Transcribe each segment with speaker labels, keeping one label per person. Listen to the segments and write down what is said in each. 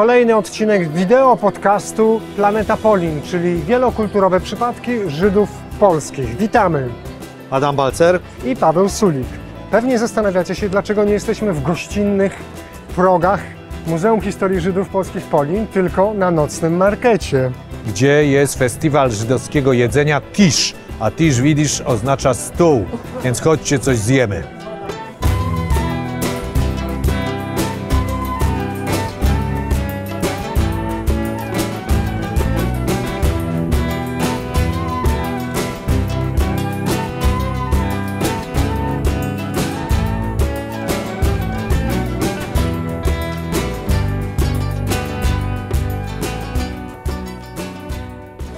Speaker 1: kolejny odcinek wideo podcastu Planeta Polin, czyli wielokulturowe przypadki Żydów polskich. Witamy!
Speaker 2: Adam Balcer
Speaker 1: I Paweł Sulik. Pewnie zastanawiacie się, dlaczego nie jesteśmy w gościnnych progach Muzeum Historii Żydów Polskich Polin, tylko na nocnym markecie.
Speaker 2: gdzie jest festiwal żydowskiego jedzenia Tisz, a Tisz, widzisz, oznacza stół, więc chodźcie, coś zjemy.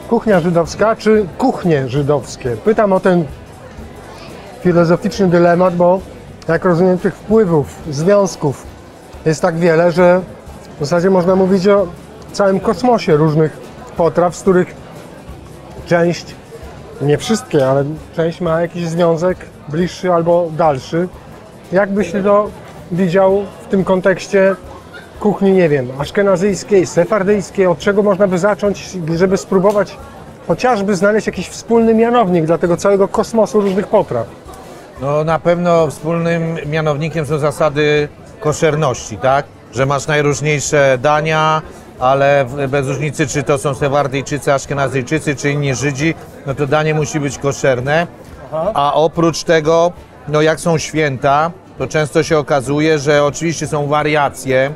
Speaker 1: Kuchnia żydowska czy kuchnie żydowskie? Pytam o ten filozoficzny dylemat, bo jak rozumiem, tych wpływów, związków jest tak wiele, że w zasadzie można mówić o całym kosmosie różnych potraw, z których część, nie wszystkie, ale część ma jakiś związek bliższy albo dalszy. Jak byś to widział w tym kontekście kuchni, nie wiem, aszkenazyjskiej, sefardyjskiej, od czego można by zacząć, żeby spróbować chociażby znaleźć jakiś wspólny mianownik dla tego całego kosmosu różnych potraw?
Speaker 2: No na pewno wspólnym mianownikiem są zasady koszerności, tak? Że masz najróżniejsze dania, ale bez różnicy, czy to są Sefardyjczycy, Aszkenazyjczycy, czy inni Żydzi, no to danie musi być koszerne. A oprócz tego, no jak są święta, to często się okazuje, że oczywiście są wariacje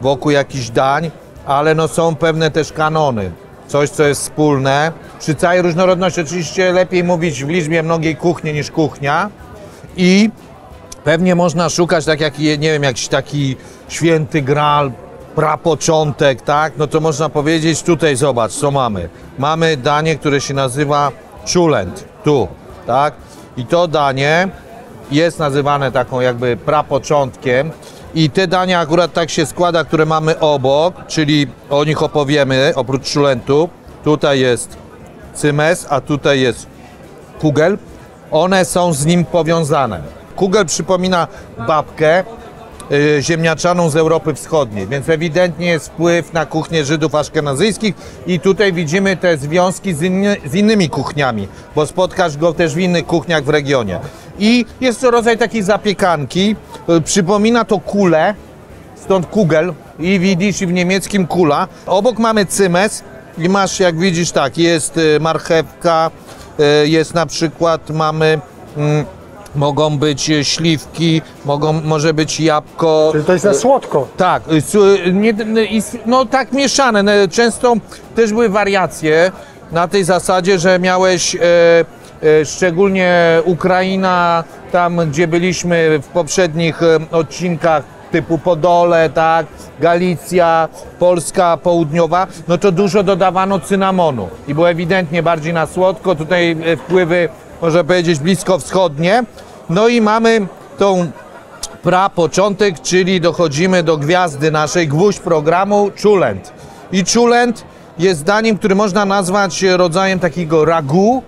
Speaker 2: wokół jakichś dań, ale no są pewne też kanony. Coś, co jest wspólne. Przy całej różnorodności oczywiście lepiej mówić w liczbie mnogiej kuchni niż kuchnia. I pewnie można szukać, tak jak, nie wiem, jakiś taki święty graal, prapoczątek, tak? No to można powiedzieć, tutaj zobacz, co mamy. Mamy danie, które się nazywa czulent, tu, tak? I to danie jest nazywane taką jakby prapoczątkiem. I te dania akurat tak się składa, które mamy obok, czyli o nich opowiemy, oprócz czulentu. Tutaj jest cymes, a tutaj jest kugel. One są z nim powiązane. Kugel przypomina babkę ziemniaczaną z Europy Wschodniej, więc ewidentnie jest wpływ na kuchnię Żydów aszkenazyjskich i tutaj widzimy te związki z innymi kuchniami, bo spotkasz go też w innych kuchniach w regionie. I jest to rodzaj takiej zapiekanki, przypomina to kulę, stąd kugel, i widzisz, i w niemieckim kula. Obok mamy cymes i masz, jak widzisz, tak, jest marchewka, jest na przykład, mamy... mogą być śliwki, może być jabłko.
Speaker 1: Czyli to jest na słodko.
Speaker 2: Tak, no tak mieszane. Często też były wariacje na tej zasadzie, że miałeś szczególnie Ukraina, tam gdzie byliśmy w poprzednich odcinkach, typu Podole, tak, Galicja, Polska Południowa, no to dużo dodawano cynamonu i było ewidentnie bardziej na słodko. Tutaj wpływy, można powiedzieć, bliskowschodnie. No i mamy tą prapoczątek, czyli dochodzimy do gwiazdy naszej, gwóźdź programu, czulent. I czulent jest daniem, który można nazwać rodzajem takiego ragu,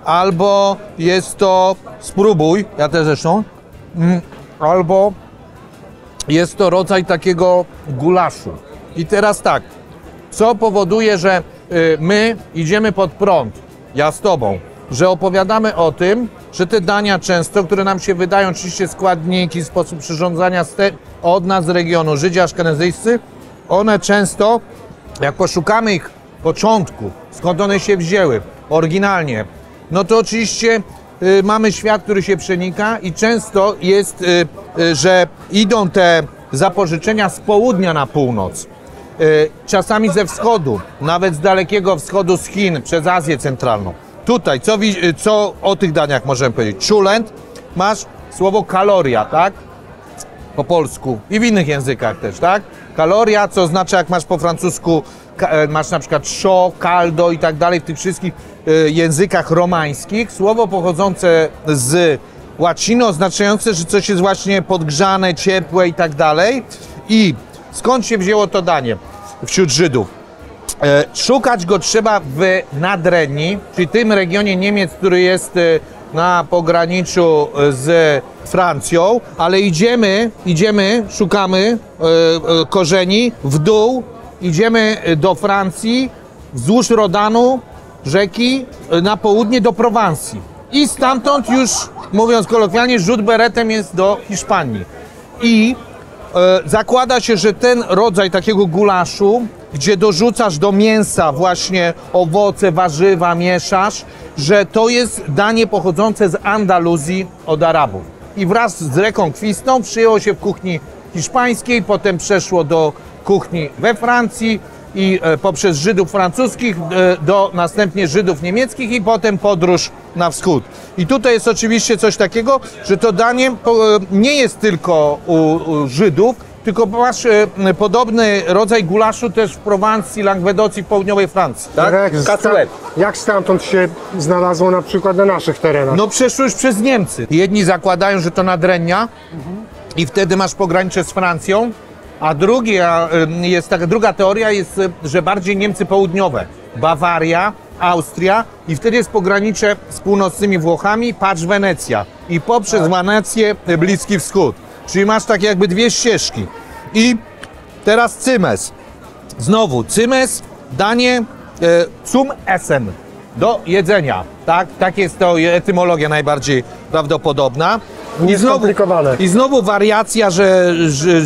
Speaker 2: albo jest to, spróbuj, ja też zresztą, albo jest to rodzaj takiego gulaszu. I teraz tak, co powoduje, że my idziemy pod prąd, ja z tobą, że opowiadamy o tym, że te dania często, które nam się wydają, oczywiście składniki, sposób przyrządzania od nas z regionu, Żydzi aszkenazyjscy, one często, jak poszukamy ich początku, skąd one się wzięły, oryginalnie, no to oczywiście mamy świat, który się przenika i często jest, że idą te zapożyczenia z południa na północ, czasami ze wschodu, nawet z Dalekiego Wschodu, z Chin, przez Azję Centralną. Tutaj, co o tych daniach możemy powiedzieć? Czulent, masz słowo kaloria, tak? Po polsku i w innych językach też, tak? Kaloria, co oznacza, jak masz po francusku, masz na przykład chaud, caldo i tak dalej, w tych wszystkich językach romańskich. Słowo pochodzące z łaciny, oznaczające, że coś jest właśnie podgrzane, ciepłe i tak dalej. I skąd się wzięło to danie wśród Żydów? Szukać go trzeba w Nadrenii, czyli tym regionie Niemiec, który jest na pograniczu z Francją, ale idziemy, szukamy korzeni w dół idziemy do Francji, wzdłuż Rodanu, rzeki, na południe do Prowansji. I stamtąd już, mówiąc kolokwialnie, rzut beretem jest do Hiszpanii. I zakłada się, że ten rodzaj takiego gulaszu, gdzie dorzucasz do mięsa właśnie owoce, warzywa, mieszasz, że to jest danie pochodzące z Andaluzji od Arabów. I wraz z rekonkwistą przyjęło się w kuchni hiszpańskiej, potem przeszło do kuchni we Francji i poprzez Żydów francuskich do następnie Żydów niemieckich i potem podróż na wschód. I tutaj jest oczywiście coś takiego, że to danie nie jest tylko u Żydów, tylko masz podobny rodzaj gulaszu też w Prowansji, Langwedocji, w południowej Francji. Tak?
Speaker 1: Jak stamtąd się znalazło na przykład na naszych terenach?
Speaker 2: No przeszło już przez Niemcy. Jedni zakładają, że to nadrenia i wtedy masz pogranicze z Francją, a druga teoria jest, że bardziej Niemcy południowe. Bawaria, Austria i wtedy jest pogranicze z północnymi Włochami, patrz Wenecja i poprzez Wenecję Bliski Wschód. Czyli masz takie jakby dwie ścieżki. I teraz cymes. Znowu, cymes, danie zum Essen, do jedzenia. Tak jest to etymologia najbardziej prawdopodobna. I znowu wariacja, że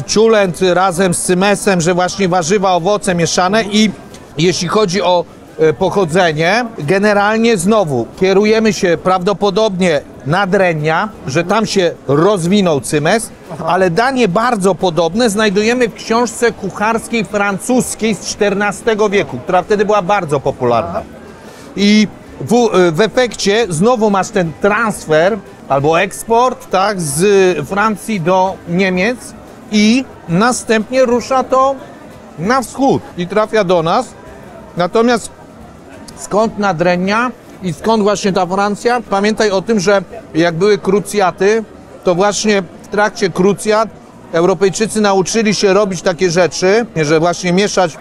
Speaker 2: ciulent razem z cymesem, że właśnie warzywa, owoce mieszane i jeśli chodzi o pochodzenie, generalnie znowu kierujemy się prawdopodobnie nadrenia, że tam się rozwinął cymes, ale danie bardzo podobne znajdujemy w książce kucharskiej francuskiej z XIV wieku, która wtedy była bardzo popularna. I w efekcie znowu masz ten transfer albo eksport, tak, z Francji do Niemiec i następnie rusza to na wschód i trafia do nas. Natomiast skąd nadrenia i skąd właśnie ta Francja? Pamiętaj o tym, że jak były krucjaty, to właśnie w trakcie krucjat Europejczycy nauczyli się robić takie rzeczy, że właśnie mieszać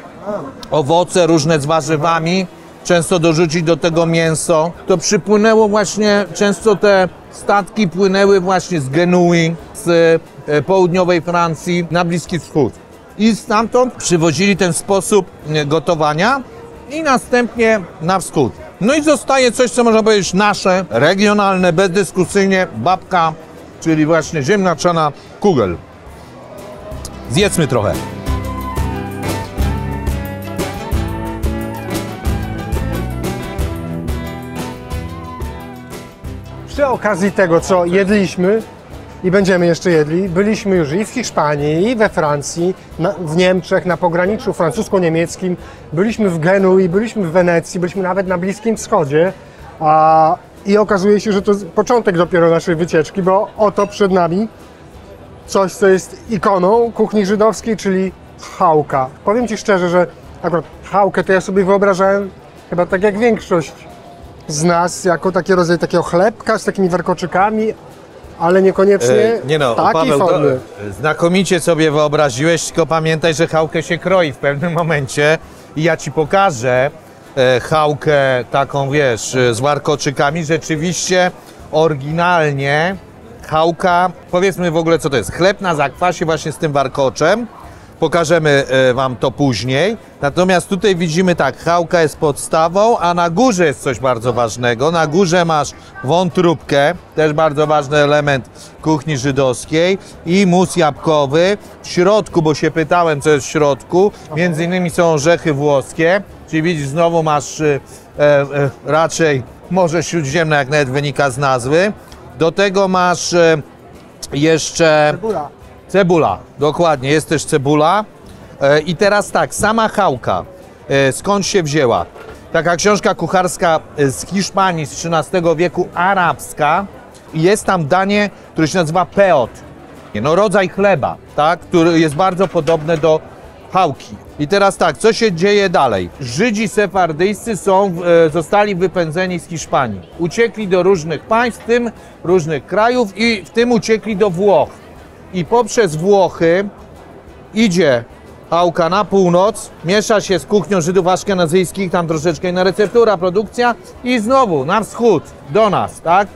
Speaker 2: owoce różne z warzywami, często dorzucić do tego mięso. To przypłynęło właśnie, często te statki płynęły właśnie z Genui, z południowej Francji na Bliski Wschód. I stamtąd przywozili ten sposób gotowania i następnie na wschód. No i zostaje coś, co można powiedzieć nasze, regionalne, bezdyskusyjnie, babka, czyli właśnie ziemniaczana kugel. Zjedzmy trochę.
Speaker 1: Przy okazji tego, co jedliśmy i będziemy jeszcze jedli, byliśmy już i w Hiszpanii, i we Francji, w Niemczech, na pograniczu francusko-niemieckim, byliśmy w Genui, byliśmy w Wenecji, byliśmy nawet na Bliskim Wschodzie i okazuje się, że to początek dopiero naszej wycieczki, bo oto przed nami coś, co jest ikoną kuchni żydowskiej, czyli chałka. Powiem Ci szczerze, że akurat chałkę to ja sobie wyobrażałem chyba tak jak większość z nas, jako taki rodzaj takiego chlebka z takimi warkoczykami, ale niekoniecznie takiej
Speaker 2: Paweł,
Speaker 1: formy.
Speaker 2: Znakomicie sobie wyobraziłeś, tylko pamiętaj, że chałkę się kroi w pewnym momencie i ja Ci pokażę chałkę taką, wiesz, z warkoczykami. Rzeczywiście, oryginalnie chałka, powiedzmy w ogóle co to jest, chleb na zakwasie właśnie z tym warkoczem. Pokażemy Wam to później. Natomiast tutaj widzimy tak, chałka jest podstawą, a na górze jest coś bardzo ważnego. Na górze masz wątróbkę, też bardzo ważny element kuchni żydowskiej i mus jabłkowy. W środku, bo się pytałem, co jest w środku, między innymi są orzechy włoskie, czyli widzisz, znowu masz raczej Morze Śródziemne, jak nawet wynika z nazwy. Do tego masz jeszcze... Cebula, dokładnie, jest też cebula. I teraz tak, sama chałka, skąd się wzięła? Taka książka kucharska z Hiszpanii z XIII wieku, arabska. I jest tam danie, które się nazywa peot. No, rodzaj chleba, tak, który jest bardzo podobny do chałki. I teraz tak, co się dzieje dalej? Żydzi sefardyjscy zostali wypędzeni z Hiszpanii. Uciekli do różnych państw, w tym różnych krajów i w tym uciekli do Włoch. I poprzez Włochy idzie chałka na północ, miesza się z kuchnią Żydów aszkenazyjskich, tam troszeczkę inna receptura, produkcja i znowu na wschód, do nas, tak?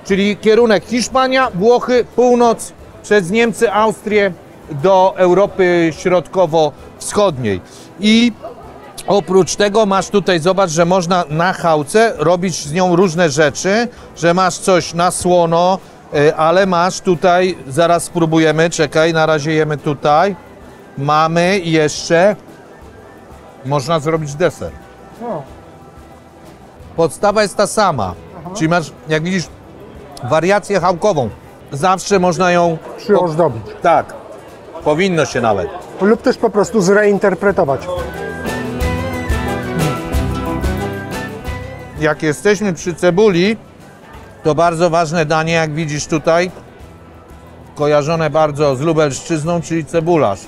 Speaker 2: Czyli kierunek Hiszpania, Włochy, północ, przez Niemcy, Austrię do Europy Środkowo-Wschodniej. I oprócz tego masz tutaj, zobacz, że można na chałce robić z nią różne rzeczy, że masz coś na słono, ale masz tutaj, zaraz spróbujemy, czekaj, na razie jemy tutaj. Mamy jeszcze, można zrobić deser. Podstawa jest ta sama, czyli masz, jak widzisz, wariację chałkową. Zawsze można ją...
Speaker 1: Przyozdobić.
Speaker 2: Tak, powinno się nawet.
Speaker 1: Lub też po prostu zreinterpretować.
Speaker 2: Jak jesteśmy przy cebuli, to bardzo ważne danie, jak widzisz tutaj, kojarzone bardzo z Lubelszczyzną, czyli cebularz.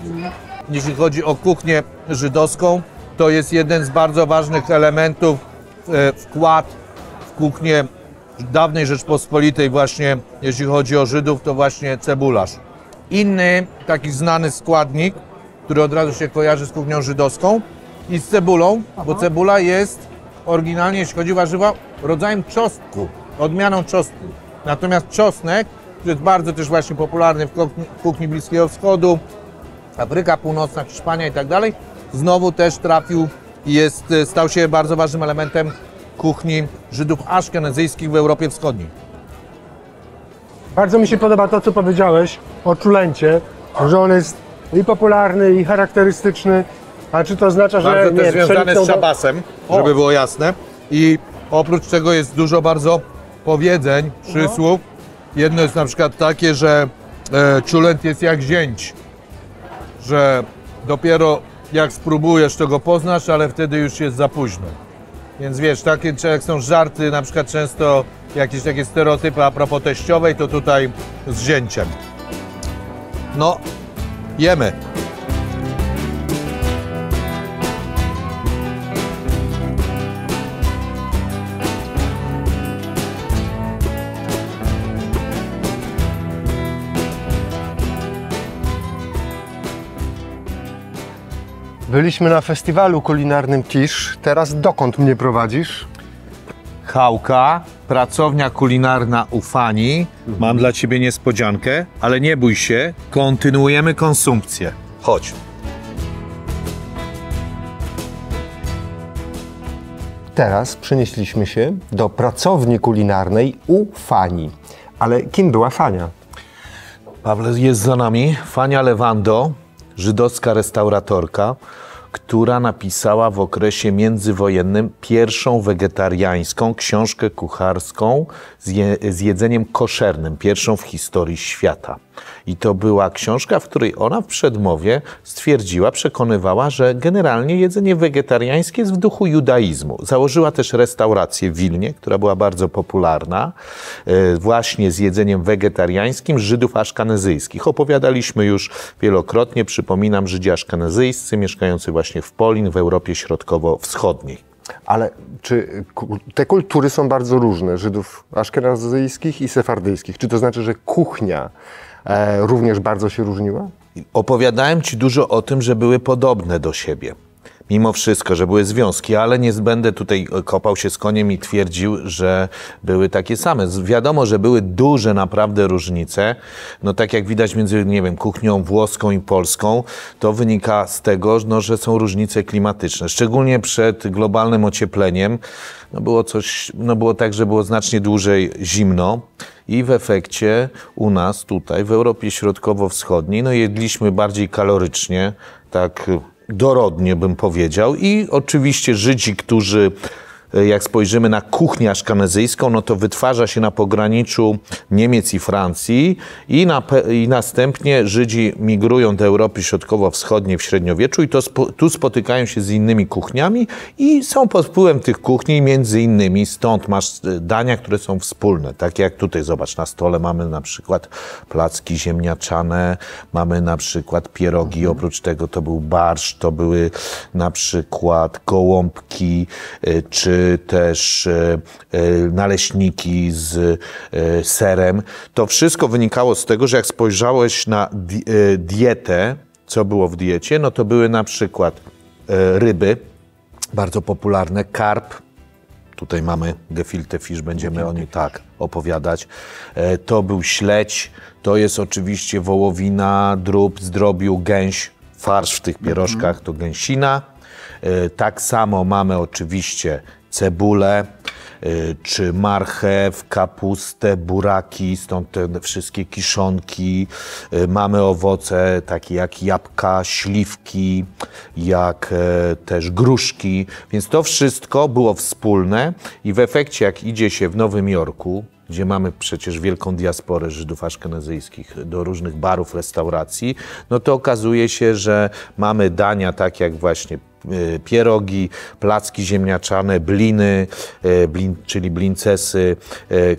Speaker 2: Jeśli chodzi o kuchnię żydowską, to jest jeden z bardzo ważnych elementów, wkład w kuchnię dawnej Rzeczpospolitej właśnie, jeśli chodzi o Żydów, to właśnie cebularz. Inny taki znany składnik, który od razu się kojarzy z kuchnią żydowską i z cebulą, bo cebula jest oryginalnie, jeśli chodzi o warzywa, rodzajem czosnku, odmianą czosnku. Natomiast czosnek, który jest bardzo też właśnie popularny w kuchni Bliskiego Wschodu, Afryka Północna, Hiszpania i tak dalej, znowu też trafił i stał się bardzo ważnym elementem kuchni Żydów aszkenazyjskich w Europie Wschodniej.
Speaker 1: Bardzo mi się podoba to, co powiedziałeś o czulencie, że on jest i popularny, i charakterystyczny. A czy to oznacza, że
Speaker 2: Bardzo też związane
Speaker 1: pszenicą
Speaker 2: z szabasem, żeby było jasne. I oprócz tego jest dużo bardzo powiedzeń, przysłów. Jedno jest na przykład takie, że czulent jest jak zięć, że dopiero jak spróbujesz, to go poznasz, ale wtedy już jest za późno. Więc wiesz, takie jak są żarty, na przykład często jakieś takie stereotypy a propos teściowej, to tutaj z zięciem. No, jemy.
Speaker 1: Byliśmy na festiwalu kulinarnym Tisz. Teraz dokąd mnie prowadzisz?
Speaker 2: Chałka, pracownia kulinarna u Fani. Mam dla Ciebie niespodziankę, ale nie bój się, kontynuujemy konsumpcję. Chodź.
Speaker 1: Teraz przenieśliśmy się do pracowni kulinarnej u Fani. Ale kim była Fania?
Speaker 2: Pawle, jest za nami Fania Lewando, żydowska restauratorka, która napisała w okresie międzywojennym pierwszą wegetariańską książkę kucharską z jedzeniem koszernym, pierwszą w historii świata. I to była książka, w której ona w przedmowie stwierdziła, przekonywała, że generalnie jedzenie wegetariańskie jest w duchu judaizmu. Założyła też restaurację w Wilnie, która była bardzo popularna, właśnie z jedzeniem wegetariańskim Żydów aszkenazyjskich. Opowiadaliśmy już wielokrotnie, przypominam, Żydzi aszkenazyjscy mieszkający właśnie w Polin, w Europie Środkowo-Wschodniej.
Speaker 1: Ale czy te kultury są bardzo różne, Żydów aszkenazyjskich i sefardyjskich? Czy to znaczy, że kuchnia również bardzo się różniła?
Speaker 2: Opowiadałem Ci dużo o tym, że były podobne do siebie. Mimo wszystko, że były związki, ale nie będę tutaj kopał się z koniem i twierdził, że były takie same. Wiadomo, że były duże naprawdę różnice. No tak jak widać między, nie wiem, kuchnią włoską i polską, to wynika z tego, no, że są różnice klimatyczne. Szczególnie przed globalnym ociepleniem było tak, że było znacznie dłużej zimno i w efekcie u nas tutaj w Europie Środkowo-Wschodniej no jedliśmy bardziej kalorycznie, tak dorodnie bym powiedział i oczywiście Żydzi, którzy jak spojrzymy na kuchnię aszkenazyjską, no to wytwarza się na pograniczu Niemiec i Francji i następnie Żydzi migrują do Europy Środkowo-Wschodniej w średniowieczu i tu spotykają się z innymi kuchniami i są pod wpływem tych kuchni, między innymi stąd masz dania, które są wspólne, tak jak tutaj, zobacz, na stole mamy na przykład placki ziemniaczane, mamy na przykład pierogi, oprócz tego to był barszcz, to były na przykład gołąbki, czy też naleśniki z serem. To wszystko wynikało z tego, że jak spojrzałeś na dietę, co było w diecie, no to były na przykład ryby, bardzo popularne, karp. Tutaj mamy gefilte fish, będziemy o nim tak opowiadać. To był śledź, to jest oczywiście wołowina, drób, zdrobiu, gęś, farsz w tych pierożkach to gęsina. Tak samo mamy oczywiście cebulę, czy marchew, kapustę, buraki, stąd te wszystkie kiszonki. Mamy owoce takie jak jabłka, śliwki, jak też gruszki. Więc to wszystko było wspólne i w efekcie, jak idzie się w Nowym Jorku, gdzie mamy przecież wielką diasporę Żydów aszkenazyjskich do różnych barów, restauracji, no to okazuje się, że mamy dania tak jak właśnie pierogi, placki ziemniaczane, bliny, czyli blincesy,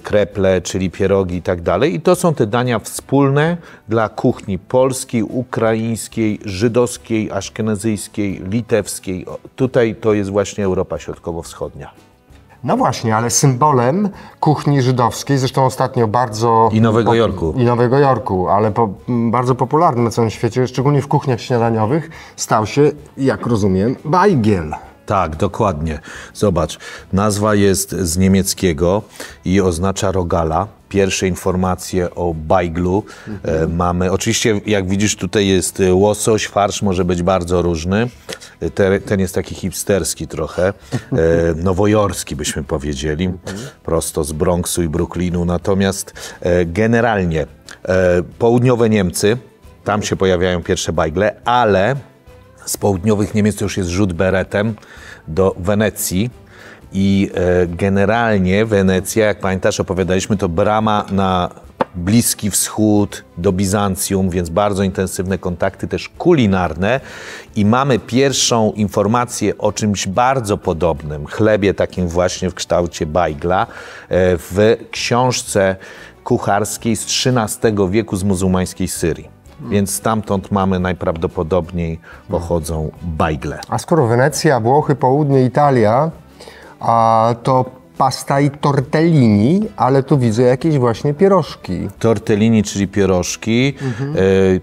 Speaker 2: kreple, czyli pierogi i tak dalej. I to są te dania wspólne dla kuchni polskiej, ukraińskiej, żydowskiej, aszkenazyjskiej, litewskiej. Tutaj to jest właśnie Europa Środkowo-Wschodnia.
Speaker 1: No właśnie, ale symbolem kuchni żydowskiej, zresztą ostatnio bardzo...
Speaker 2: I Nowego Jorku.
Speaker 1: I Nowego Jorku, ale bardzo popularny na całym świecie, szczególnie w kuchniach śniadaniowych, stał się, jak rozumiem, bajgiel.
Speaker 2: Tak, dokładnie. Zobacz, nazwa jest z niemieckiego i oznacza rogala. Pierwsze informacje o bajglu mamy. Oczywiście, jak widzisz, tutaj jest łosoś, farsz może być bardzo różny. Ten jest taki hipsterski trochę, nowojorski byśmy powiedzieli, prosto z Bronxu i Brooklynu. Natomiast generalnie południowe Niemcy, tam się pojawiają pierwsze bajgle, ale z południowych Niemiec to już jest rzut beretem do Wenecji. I generalnie Wenecja, jak pamiętasz, opowiadaliśmy, to brama na Bliski Wschód, do Bizancjum, więc bardzo intensywne kontakty też kulinarne. I mamy pierwszą informację o czymś bardzo podobnym, chlebie takim właśnie w kształcie bajgla, w książce kucharskiej z XIII wieku z muzułmańskiej Syrii. Więc stamtąd mamy najprawdopodobniej pochodzą bajgle.
Speaker 1: A skoro Wenecja, Włochy, Południe, Italia, to pasta i tortellini, ale tu widzę jakieś właśnie pierożki.
Speaker 2: Tortellini, czyli pierożki.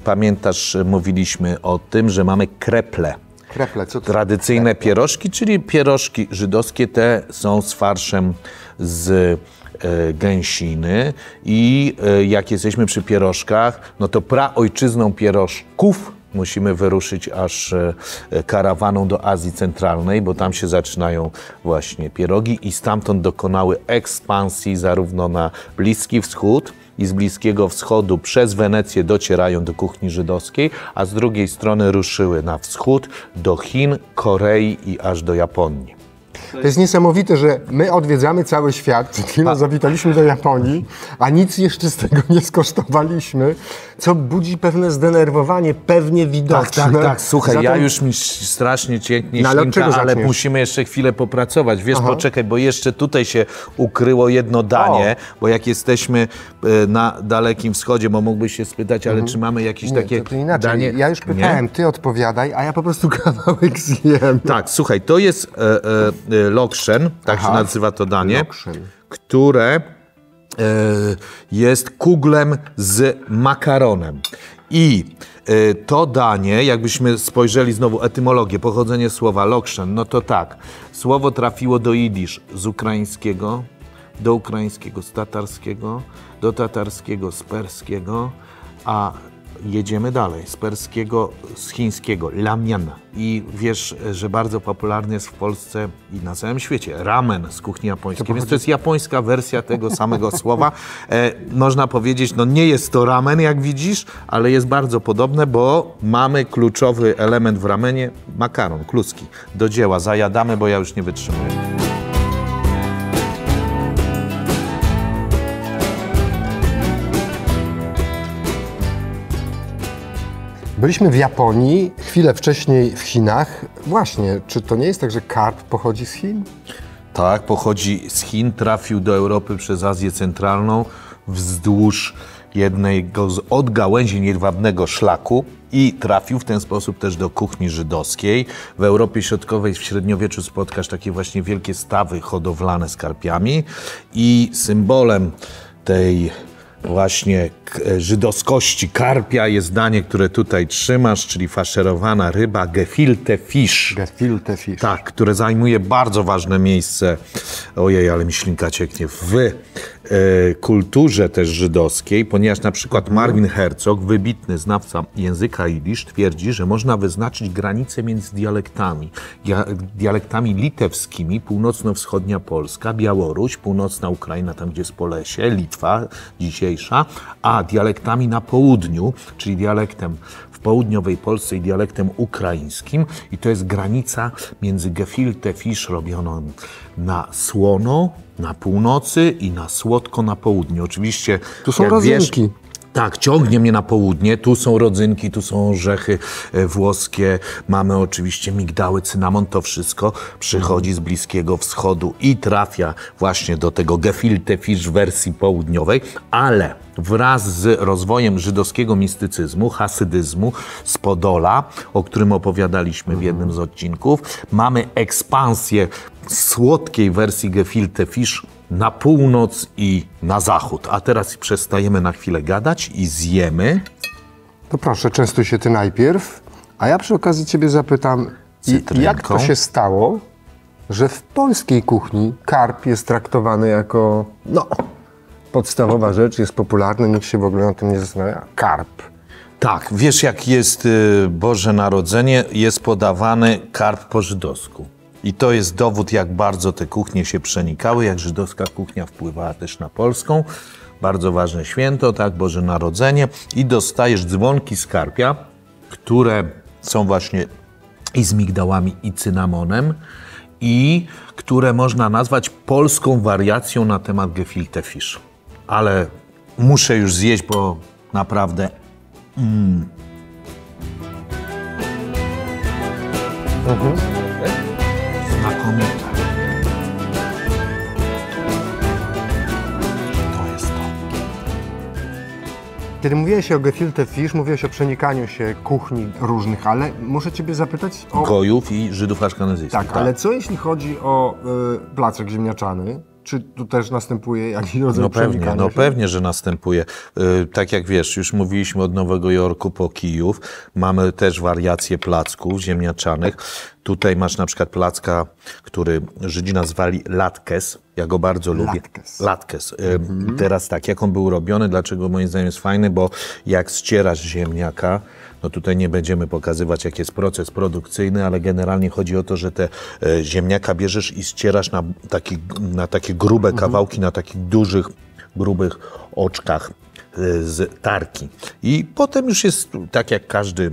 Speaker 2: Pamiętasz, mówiliśmy o tym, że mamy kreple.
Speaker 1: Kreple, co to?
Speaker 2: Tradycyjne pierożki, czyli pierożki żydowskie, te są z farszem z gęsiny i jak jesteśmy przy pierożkach, no to praojczyzną pierożków musimy wyruszyć aż karawaną do Azji Centralnej, bo tam się zaczynają właśnie pierogi i stamtąd dokonały ekspansji zarówno na Bliski Wschód i z Bliskiego Wschodu przez Wenecję docierają do kuchni żydowskiej, a z drugiej strony ruszyły na wschód do Chin, Korei i aż do Japonii.
Speaker 1: To jest niesamowite, że my odwiedzamy cały świat. Przed chwilą zawitaliśmy do Japonii, a nic jeszcze z tego nie skosztowaliśmy, co budzi pewne zdenerwowanie, pewnie widoczne.
Speaker 2: Tak. Słuchaj, ja już mi strasznie cieknie ślinka, ale musimy jeszcze chwilę popracować. Wiesz, poczekaj, bo jeszcze tutaj się ukryło jedno danie, bo jak jesteśmy na Dalekim Wschodzie, bo mógłbyś się spytać, ale czy mamy jakieś takie
Speaker 1: to inaczej.
Speaker 2: danie?
Speaker 1: Ja już pytałem, ty odpowiadaj, a ja po prostu kawałek zjem.
Speaker 2: Tak, słuchaj, to jest lokszen, tak się nazywa to danie, które jest kuglem z makaronem. I to danie, jakbyśmy spojrzeli znowu etymologię, pochodzenie słowa lokszen, no to tak, słowo trafiło do jidysz z ukraińskiego, do ukraińskiego z tatarskiego, do tatarskiego z perskiego, a jedziemy dalej, z perskiego, z chińskiego, lamian. I wiesz, że bardzo popularny jest w Polsce i na całym świecie ramen z kuchni japońskiej, więc to jest japońska wersja tego samego słowa. Można powiedzieć, no nie jest to ramen, jak widzisz, ale jest bardzo podobne, bo mamy kluczowy element w ramenie, makaron, kluski. Do dzieła, zajadamy, bo ja już nie wytrzymuję.
Speaker 1: Byliśmy w Japonii, chwilę wcześniej w Chinach. Właśnie, czy to nie jest tak, że karp pochodzi z Chin?
Speaker 2: Tak, pochodzi z Chin, trafił do Europy przez Azję Centralną wzdłuż jednego z odgałęzień jedwabnego szlaku i trafił w ten sposób też do kuchni żydowskiej. W Europie Środkowej w średniowieczu spotkasz takie właśnie wielkie stawy hodowlane z karpiami i symbolem tej właśnie żydowskości karpia jest danie, które tutaj trzymasz, czyli faszerowana ryba, gefilte fish.
Speaker 1: Gefilte fish.
Speaker 2: Tak, które zajmuje bardzo ważne miejsce, ojej, ale mi ślinka cieknie, w kulturze też żydowskiej, ponieważ na przykład Marvin Herzog, wybitny znawca języka jidysz, twierdzi, że można wyznaczyć granicę między dialektami. Dialektami litewskimi, północno-wschodnia Polska, Białoruś, północna Ukraina, tam gdzie jest Polesie, Litwa dzisiejsza, a dialektami na południu, czyli dialektem w południowej Polsce i dialektem ukraińskim. I to jest granica między gefilte fish robioną na słono, na północy i na słodko na południu. Oczywiście,
Speaker 1: Tu są
Speaker 2: jak
Speaker 1: rodzynki.
Speaker 2: wiesz, tak, ciągnie mnie na południe. Tu są rodzynki, tu są orzechy włoskie. Mamy oczywiście migdały, cynamon. To wszystko przychodzi z Bliskiego Wschodu i trafia właśnie do tego gefilte fish w wersji południowej. Ale wraz z rozwojem żydowskiego mistycyzmu, hasydyzmu z Podola, o którym opowiadaliśmy w jednym z odcinków, mamy ekspansję słodkiej wersji gefilte fish na północ i na zachód. A teraz przestajemy na chwilę gadać i zjemy.
Speaker 1: To proszę, częstuj się ty najpierw, a ja przy okazji ciebie zapytam,
Speaker 2: Cytrynką.
Speaker 1: jak to się stało, że w polskiej kuchni karp jest traktowany jako, podstawowa rzecz, jest popularny, nikt się w ogóle na tym nie zastanawia. Karp.
Speaker 2: Tak, wiesz jak jest Boże Narodzenie, jest podawany karp po żydowsku. I to jest dowód, jak bardzo te kuchnie się przenikały, jak żydowska kuchnia wpływała też na polską. Bardzo ważne święto, tak, Boże Narodzenie. I dostajesz dzwonki z karpia, które są właśnie i z migdałami, i cynamonem, i które można nazwać polską wariacją na temat gefilte fish. Ale muszę już zjeść, bo naprawdę... Znakomite. To jest to.
Speaker 1: Kiedy mówiłeś o gefilte fish, mówiłeś o przenikaniu się kuchni różnych, ale muszę ciebie zapytać o...
Speaker 2: Gojów i Żydów aszkenazyjskich.
Speaker 1: Tak, ale co jeśli chodzi o placek ziemniaczany? Czy tu też następuje jakiś rodzaj
Speaker 2: No pewnie,
Speaker 1: przenikania się?
Speaker 2: pewnie, że następuje. Tak jak wiesz, już mówiliśmy od Nowego Jorku po Kijów, mamy też wariacje placków ziemniaczanych. Tutaj masz na przykład placka, który Żydzi nazwali latkes. Ja go bardzo lubię. Latkes. Teraz tak, jak on był robiony, dlaczego moim zdaniem jest fajny, bo jak ścierasz ziemniaka, no tutaj nie będziemy pokazywać, jaki jest proces produkcyjny, ale generalnie chodzi o to, że te ziemniaka bierzesz i ścierasz na takie grube kawałki, na takich dużych, grubych oczkach z tarki. I potem już jest tak, jak każdy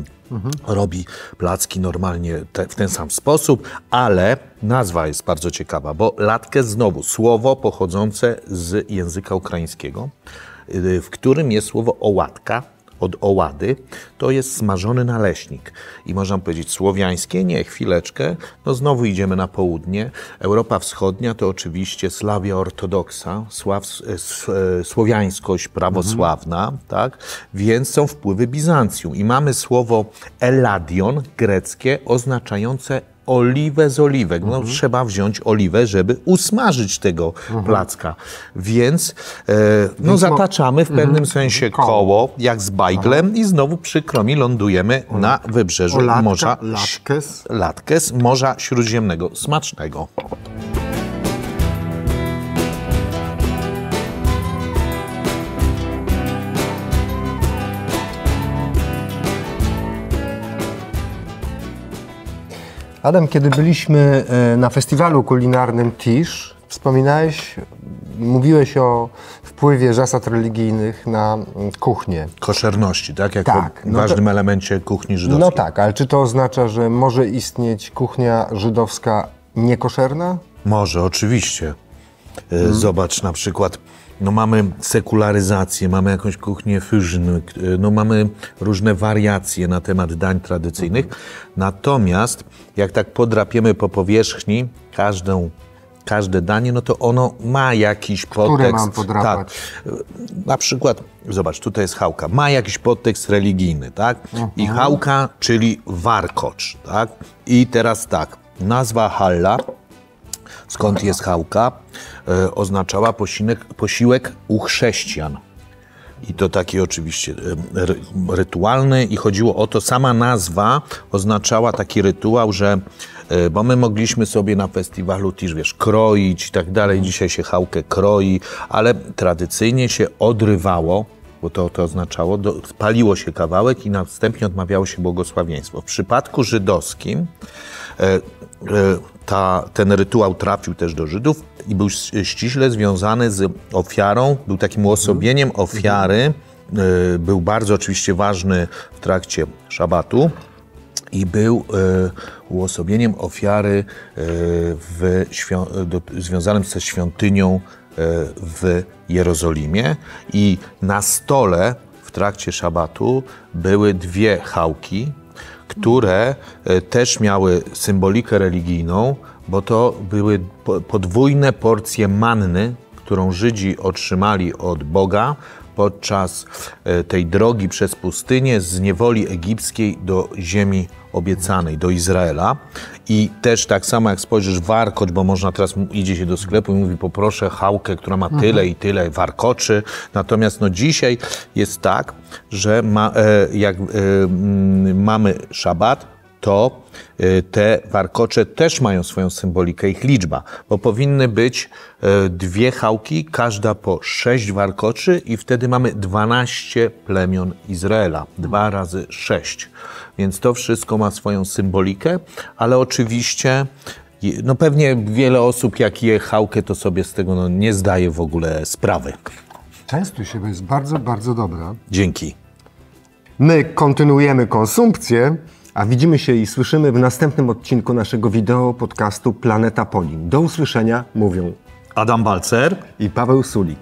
Speaker 2: robi placki normalnie w ten sam sposób, ale nazwa jest bardzo ciekawa, bo latkę znowu słowo pochodzące z języka ukraińskiego, w którym jest słowo ołatka, od ołady, to jest smażony naleśnik. I można powiedzieć słowiańskie, nie, chwileczkę, no znowu idziemy na południe. Europa Wschodnia to oczywiście Sławia Ortodoksa, słowiańskość prawosławna, tak? Więc są wpływy Bizancjum. I mamy słowo eladion, greckie, oznaczające oliwę z oliwek. No, trzeba wziąć oliwę, żeby usmażyć tego placka. Więc zataczamy w pewnym sensie koło, jak z bajglem i znowu przykro mi lądujemy na wybrzeżu Morza Latkes, Morza Śródziemnego. Smacznego.
Speaker 1: Adam, kiedy byliśmy na festiwalu kulinarnym Tisz, mówiłeś o wpływie zasad religijnych na kuchnię.
Speaker 2: Koszerności, tak? Jako
Speaker 1: Tak,
Speaker 2: ważnym elemencie kuchni żydowskiej.
Speaker 1: No tak, ale czy to oznacza, że może istnieć kuchnia żydowska niekoszerna?
Speaker 2: Może, oczywiście. Zobacz na przykład, no mamy sekularyzację, mamy jakąś kuchnię fusion, no mamy różne wariacje na temat dań tradycyjnych. Natomiast jak tak podrapiemy po powierzchni każde danie, no to ono ma jakiś podtekst.
Speaker 1: Które mam podrapać?
Speaker 2: Tak. Na przykład, zobacz, tutaj jest chałka. Ma jakiś podtekst religijny, tak? I chałka, czyli warkocz, tak? I teraz tak, nazwa halla, skąd jest chałka, oznaczała posiłek u chrześcijan. I to taki oczywiście rytualny i chodziło o to, sama nazwa oznaczała taki rytuał, że bo my mogliśmy sobie na festiwalu też, wiesz, kroić i tak dalej, dzisiaj się chałkę kroi, ale tradycyjnie się odrywało, bo to oznaczało, paliło się kawałek i następnie odmawiało się błogosławieństwo. W przypadku żydowskim ten rytuał trafił też do Żydów i był ściśle związany z ofiarą, był takim uosobieniem ofiary, był bardzo oczywiście ważny w trakcie szabatu i był uosobieniem ofiary związanym ze świątynią w Jerozolimie i na stole w trakcie szabatu były dwie chałki, które też miały symbolikę religijną, bo to były podwójne porcje manny, którą Żydzi otrzymali od Boga podczas tej drogi przez pustynię z niewoli egipskiej do ziemi obiecanej, do Izraela. I też tak samo jak spojrzysz warkocz, bo można teraz idzie się do sklepu i mówi poproszę chałkę, która ma tyle i tyle warkoczy. Natomiast no dzisiaj jest tak, że jak mamy szabat, to te warkocze też mają swoją symbolikę, ich liczba, bo powinny być dwie chałki, każda po 6 warkoczy i wtedy mamy 12 plemion Izraela, 2 razy 6. Więc to wszystko ma swoją symbolikę, ale oczywiście no pewnie wiele osób jak je chałkę, to sobie z tego nie zdaje w ogóle sprawy.
Speaker 1: Częstuj się, bo jest bardzo, bardzo dobra.
Speaker 2: Dzięki.
Speaker 1: My kontynuujemy konsumpcję, a widzimy się i słyszymy w następnym odcinku naszego wideo podcastu Planeta Polin. Do usłyszenia mówią
Speaker 2: Adam Balcer
Speaker 1: i Paweł Sulik.